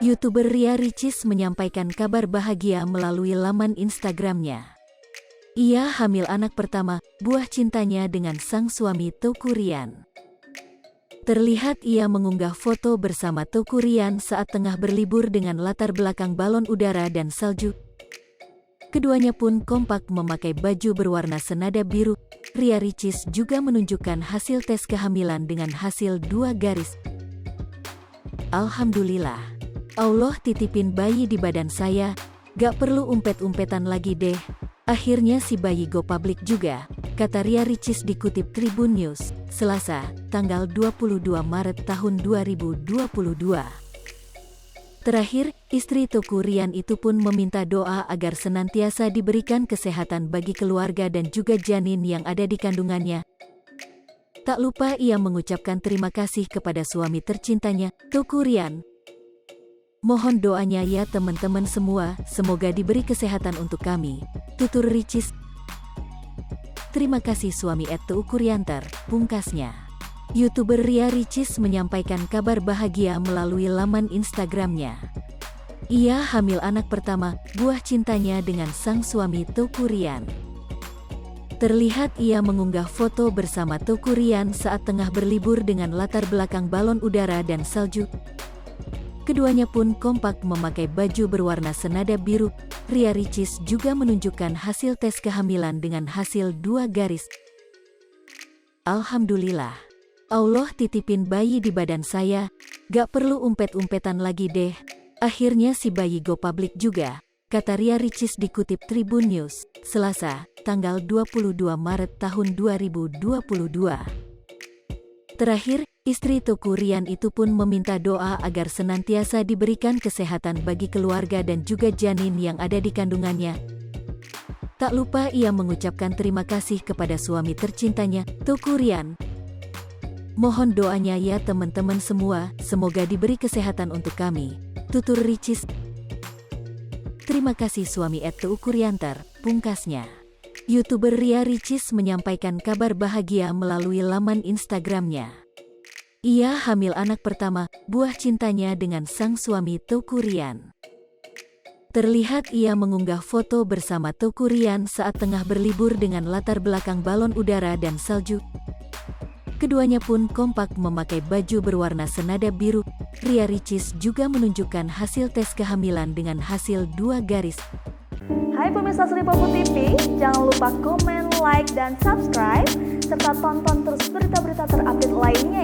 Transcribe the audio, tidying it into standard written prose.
YouTuber Ria Ricis menyampaikan kabar bahagia melalui laman Instagramnya. Ia hamil anak pertama, buah cintanya dengan sang suami Teuku Ryan. Terlihat ia mengunggah foto bersama Teuku Ryan saat tengah berlibur dengan latar belakang balon udara dan salju. Keduanya pun kompak memakai baju berwarna senada biru. Ria Ricis juga menunjukkan hasil tes kehamilan dengan hasil 2 garis. Alhamdulillah. Allah titipin bayi di badan saya, gak perlu umpet-umpetan lagi deh. Akhirnya si bayi go public juga, kata Ria Ricis dikutip Tribun News, Selasa, tanggal 22 Maret tahun 2022. Terakhir, istri Teuku Ryan itu pun meminta doa agar senantiasa diberikan kesehatan bagi keluarga dan juga janin yang ada di kandungannya. Tak lupa ia mengucapkan terima kasih kepada suami tercintanya, Teuku Ryan. Mohon doanya ya teman-teman semua, semoga diberi kesehatan untuk kami, tutur Ricis. Terima kasih suami @Teuku Ryanter, pungkasnya. YouTuber Ria Ricis menyampaikan kabar bahagia melalui laman Instagramnya. Ia hamil anak pertama, buah cintanya dengan sang suami Teuku Ryan. Terlihat ia mengunggah foto bersama Teuku Ryan saat tengah berlibur dengan latar belakang balon udara dan salju. Keduanya pun kompak memakai baju berwarna senada biru. Ria Ricis juga menunjukkan hasil tes kehamilan dengan hasil 2 garis. Alhamdulillah. Allah titipin bayi di badan saya, gak perlu umpet-umpetan lagi deh. Akhirnya si bayi go public juga, kata Ria Ricis dikutip Tribun News, Selasa, tanggal 22 Maret tahun 2022. Terakhir, istri Teuku Ryan itu pun meminta doa agar senantiasa diberikan kesehatan bagi keluarga dan juga janin yang ada di kandungannya. Tak lupa ia mengucapkan terima kasih kepada suami tercintanya, Teuku Ryan. Mohon doanya ya teman-teman semua, semoga diberi kesehatan untuk kami, tutur Ricis. Terima kasih suami @Teuku Ryanter, pungkasnya. YouTuber Ria Ricis menyampaikan kabar bahagia melalui laman Instagramnya. Ia hamil anak pertama, buah cintanya dengan sang suami Teuku Ryan. Terlihat ia mengunggah foto bersama Teuku Ryan saat tengah berlibur dengan latar belakang balon udara dan salju. Keduanya pun kompak memakai baju berwarna senada biru. Ria Ricis juga menunjukkan hasil tes kehamilan dengan hasil 2 garis. Hai pemirsa Sri Popo TV, jangan lupa komen, like, dan subscribe, serta tonton terus berita-berita terupdate lainnya